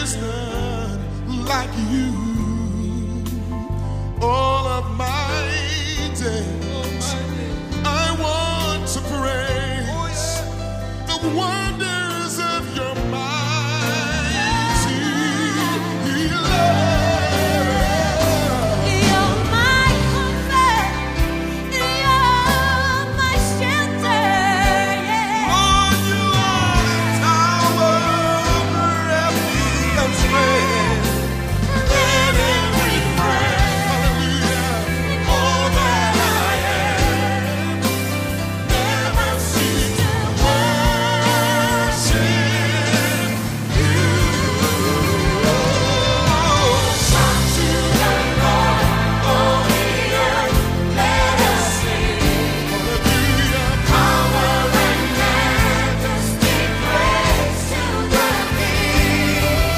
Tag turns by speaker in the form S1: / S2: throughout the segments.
S1: is none like you. All of my days, I want to praise the wonders of your mighty love.
S2: You're my comfort, you're my shelter, yeah.
S1: Lord, you are the tower of refuge and strength. Let every breath, hallelujah, all that I am, never cease to worship you. Shout to the Lord, all the earth, let us sing. Hallelujah,
S2: Power and majesty, praise to the King.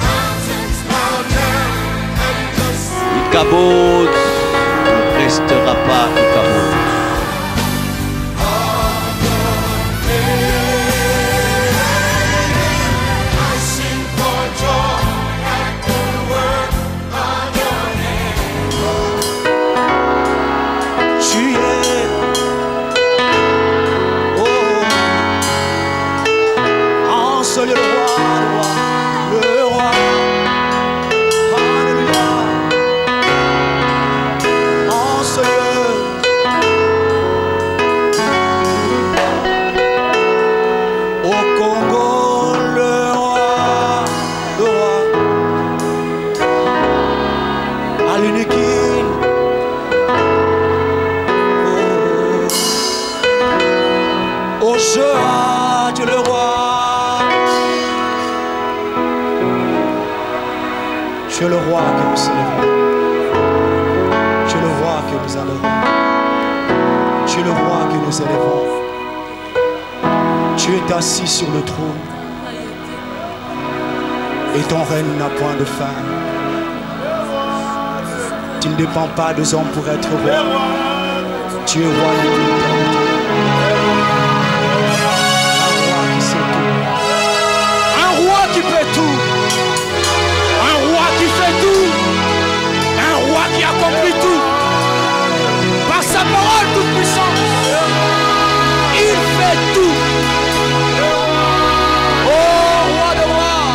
S2: Mountains bow down
S1: and the sea.
S3: Ichabod ne restera pas Ichabod.
S1: I sing for joy at the work of your hand.
S4: Tu es, oh, en seul le roi, le roi, alléluia, en seul, au Congo, le roi, à l'unique île. Oh, je Dieu le roi, tu es le roi que nous célébrons, tu es le roi que nous adorons, tu es le roi que nous élevons, tu es assis sur le trône et ton règne n'a point de fin. Tu ne dépends pas des hommes pour être roi, tu es roi de l'éternité. Un roi qui peut tout, un roi qui fait tout, un roi qui accomplit tout, par sa parole toute puissance, il fait tout. Oh roi de rois,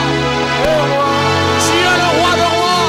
S4: tu es le roi de rois.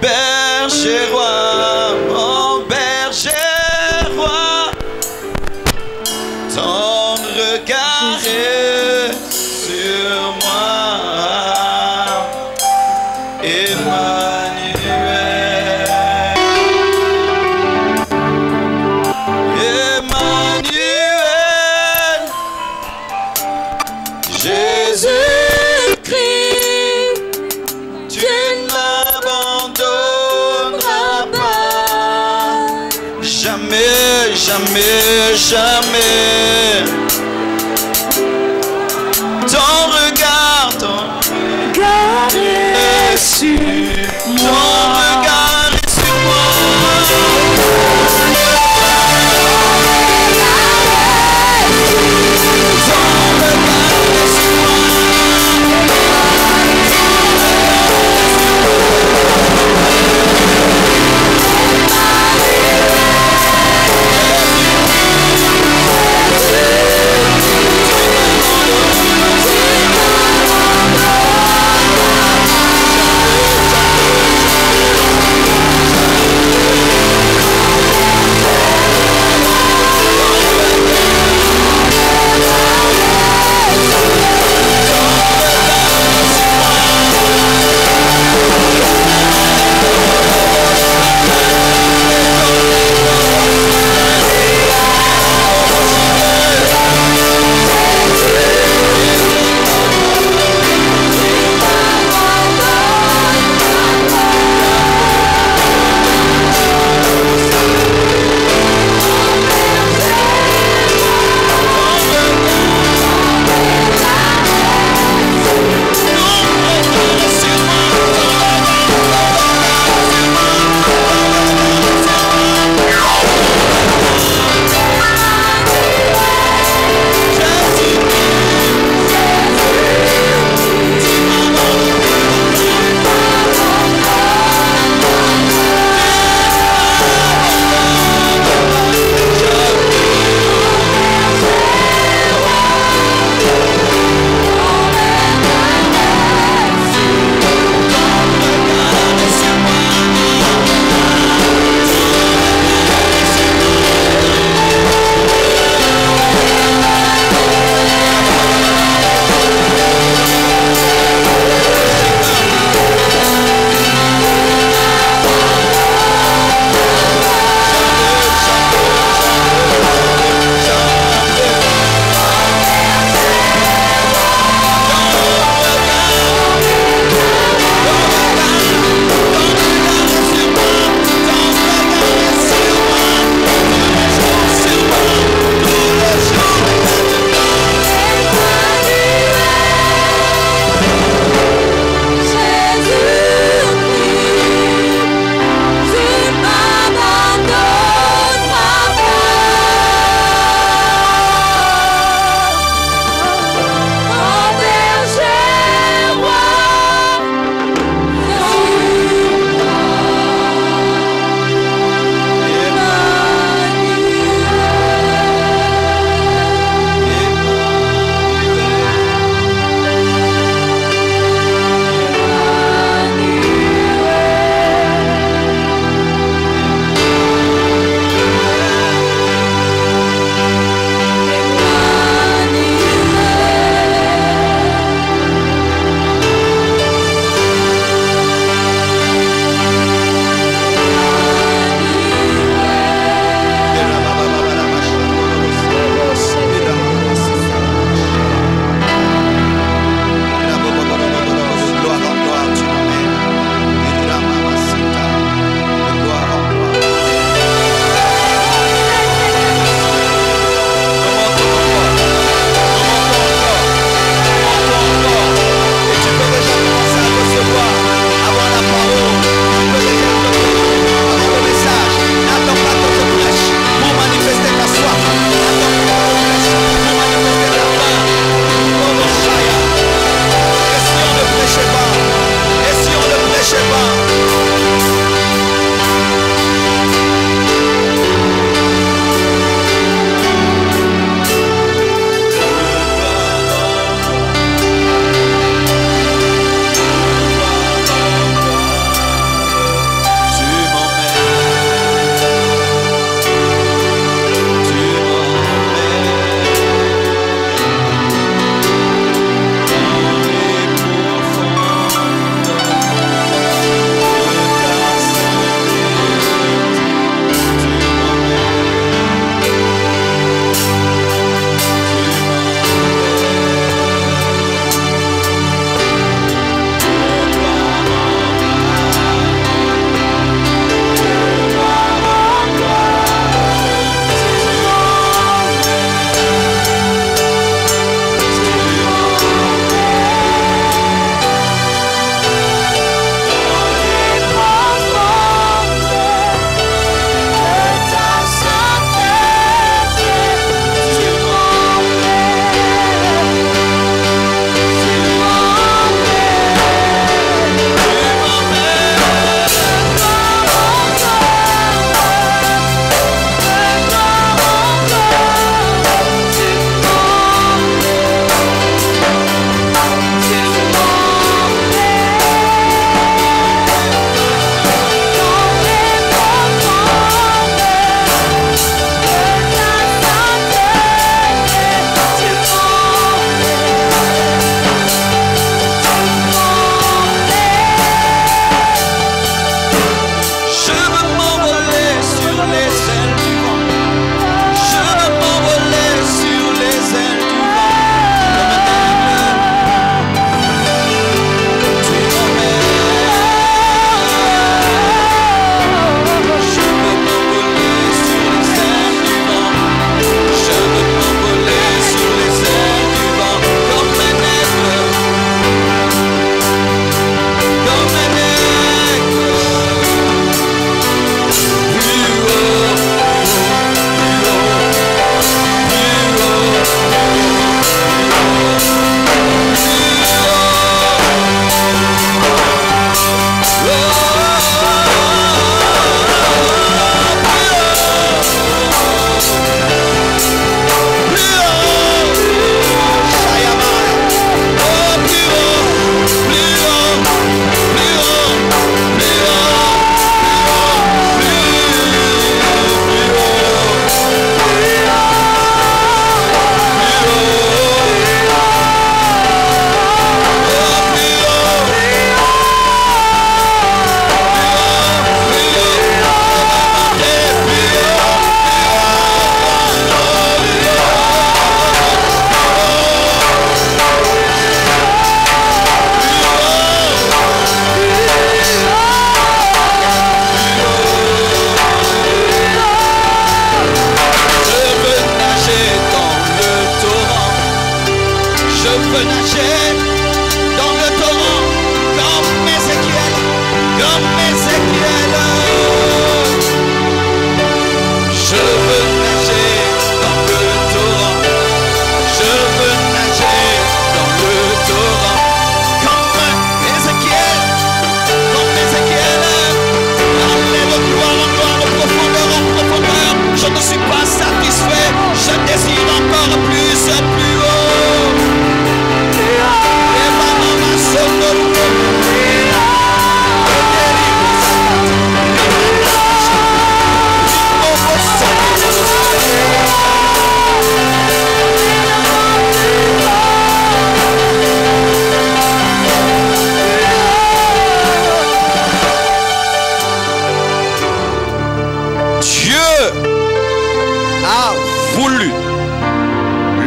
S3: berger roi, mon berger roi, ton regard est sur moi, Emmanuel. jamais, jamais, jamais. Ton regard est sur moi. Ton regard est sur moi.
S2: Ton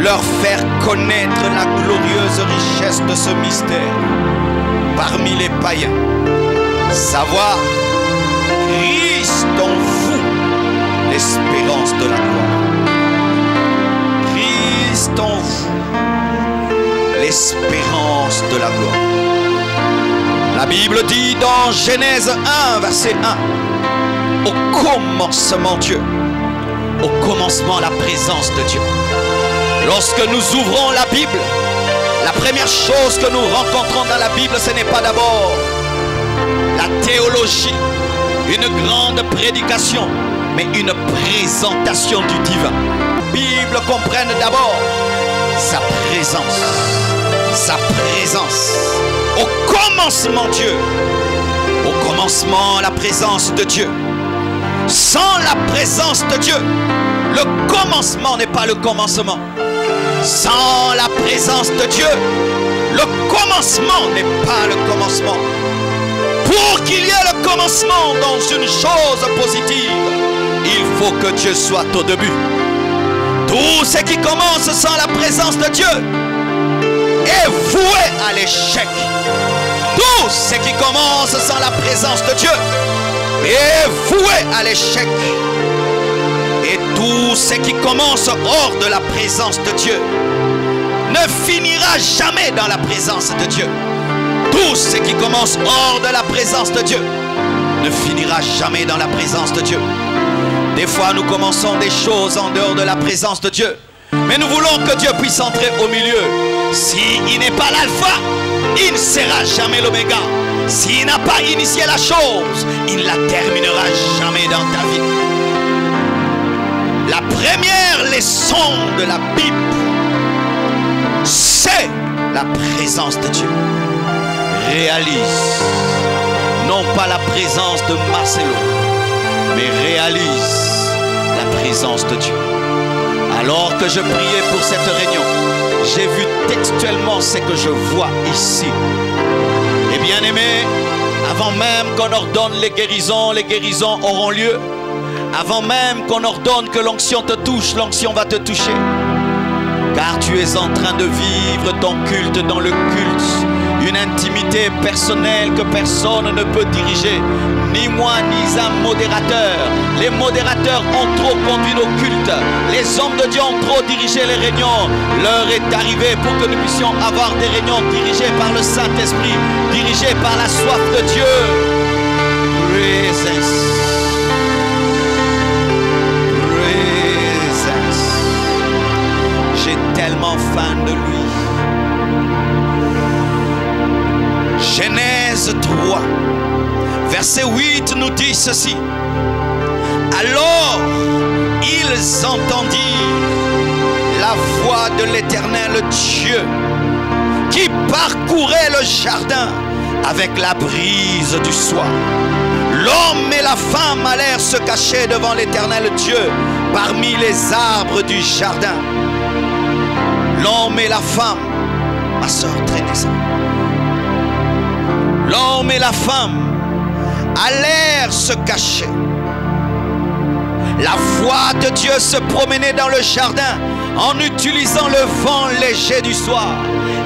S5: leur faire connaître la glorieuse richesse de ce mystère parmi les païens. Savoir Christ en vous, l'espérance de la gloire. Christ en vous, l'espérance de la gloire. La Bible dit dans Genèse 1, verset 1, au commencement Dieu, au commencement la présence de Dieu. Lorsque nous ouvrons la Bible, la première chose que nous rencontrons dans la Bible, ce n'est pas d'abord la théologie, une grande prédication, mais une présentation du divin. La Bible comprenne d'abord sa présence. Sa présence. Au commencement Dieu. Au commencement la présence de Dieu. Sans la présence de Dieu, le commencement n'est pas le commencement. Sans la présence de Dieu, le commencement n'est pas le commencement. Pour qu'il y ait le commencement dans une chose positive, il faut que Dieu soit au début. Tout ce qui commence sans la présence de Dieu est voué à l'échec. Tout ce qui commence sans la présence de Dieu est voué à l'échec. Et tout ce qui commence hors de la présence de Dieu ne finira jamais dans la présence de Dieu. Tout ce qui commence hors de la présence de Dieu ne finira jamais dans la présence de Dieu. Des fois, nous commençons des choses en dehors de la présence de Dieu, mais nous voulons que Dieu puisse entrer au milieu. S'il n'est pas l'alpha, il ne sera jamais l'oméga. S'il n'a pas initié la chose, il ne la terminera jamais dans ta vie. La première leçon de la Bible, c'est la présence de Dieu. Réalise, non pas la présence de Marcelo, mais réalise la présence de Dieu. Alors que je priais pour cette réunion, j'ai vu textuellement ce que je vois ici. Et bien aimé, avant même qu'on ordonne les guérisons auront lieu. Avant même qu'on ordonne que l'onction te touche, l'onction va te toucher. Car tu es en train de vivre ton culte dans le culte. Une intimité personnelle que personne ne peut diriger. Ni moi, ni un modérateur. Les modérateurs ont trop conduit nos cultes. Les hommes de Dieu ont trop dirigé les réunions. L'heure est arrivée pour que nous puissions avoir des réunions dirigées par le Saint-Esprit, dirigées par la soif de Dieu. Présence. J'ai tellement faim de lui. Genèse 3, verset 8 nous dit ceci. Alors ils entendirent la voix de l'Éternel Dieu qui parcourait le jardin avec la brise du soir. L'homme et la femme allèrent se cacher devant l'Éternel Dieu parmi les arbres du jardin. L'homme et la femme, ma soeur, traînez ça. L'homme et la femme allèrent se cacher. La voix de Dieu se promenait dans le jardin en utilisant le vent léger du soir.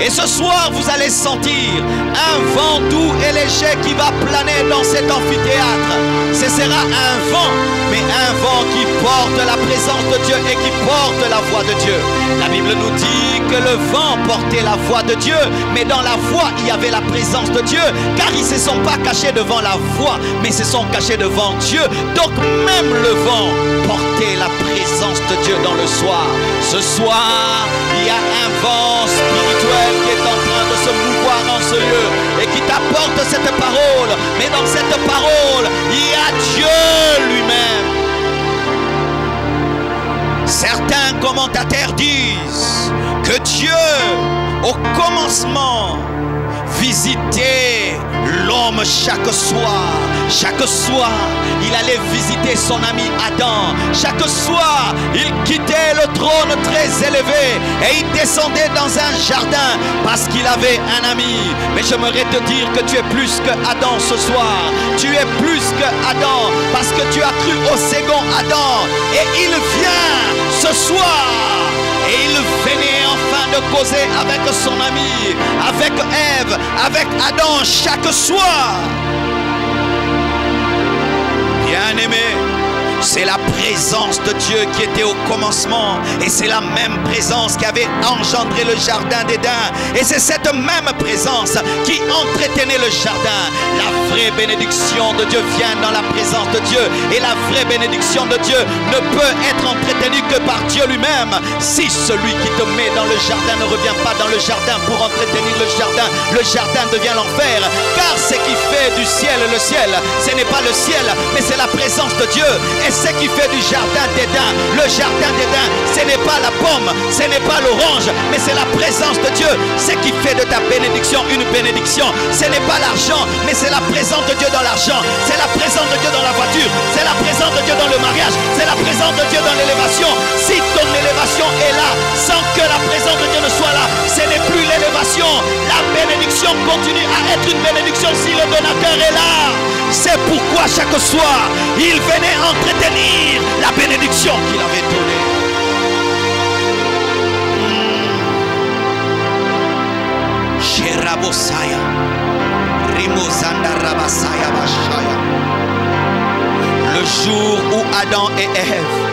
S5: Et ce soir, vous allez sentir un vent doux et léger qui va planer dans cet amphithéâtre. Ce sera un vent, mais un vent qui porte la présence de Dieu et qui porte la voix de Dieu. La Bible nous dit que le vent portait la voix de Dieu, mais dans la voix, il y avait la présence de Dieu, car ils ne se sont pas cachés devant la voix, mais se sont cachés devant Dieu. Donc même le vent portait la présence de Dieu dans le soir. Ce soir, il y a un vent spirituel qui est en train de se mouvoir en ce lieu et qui t'apporte cette parole. Mais dans cette parole, il y a Dieu lui-même. Certains commentateurs disent que Dieu, au commencement, visitait l'homme chaque soir. Chaque soir, il allait visiter son ami Adam. Chaque soir, il quittait le trône très élevé et il descendait dans un jardin parce qu'il avait un ami. Mais j'aimerais te dire que tu es plus que Adam ce soir. Tu es plus que Adam parce que tu as cru au second Adam. Et il vient ce soir Et il venait enfin de causer avec son ami, avec Ève, avec Adam chaque soir. Bien-aimé, c'est la présence de Dieu qui était au commencement. Et c'est la même présence qui avait engendré le jardin d'Éden. Et c'est cette même présence qui entretenait le jardin. La vraie bénédiction de Dieu vient dans la présence de Dieu. Et la vraie bénédiction de Dieu ne peut être entretenue que par Dieu lui-même. Si celui qui te met dans le jardin ne revient pas dans le jardin pour entretenir le jardin devient l'enfer. Car ce qui fait du ciel le ciel, ce n'est pas le ciel, mais c'est la présence de Dieu. Et ce qui fait du jardin d'Éden, le jardin d'Éden, ce n'est pas la pomme, ce n'est pas l'orange, mais c'est la présence de Dieu. Ce qui fait de ta bénédiction une bénédiction, ce n'est pas l'argent, mais c'est la présence de Dieu dans l'argent. C'est la présence de Dieu dans la voiture, c'est la présence de Dieu dans le mariage, c'est la présence de Dieu dans l'élévation. Si ton élévation est là, sans que la présence de Dieu ne soit là, ce n'est plus l'élévation. La bénédiction continue à être une bénédiction si le donateur est là. C'est pourquoi chaque soir, il venait entretenir la bénédiction qu'il avait donnée. Sherabosaya, Rimozanda Rabasaya Bashaya. Le jour où Adam et Ève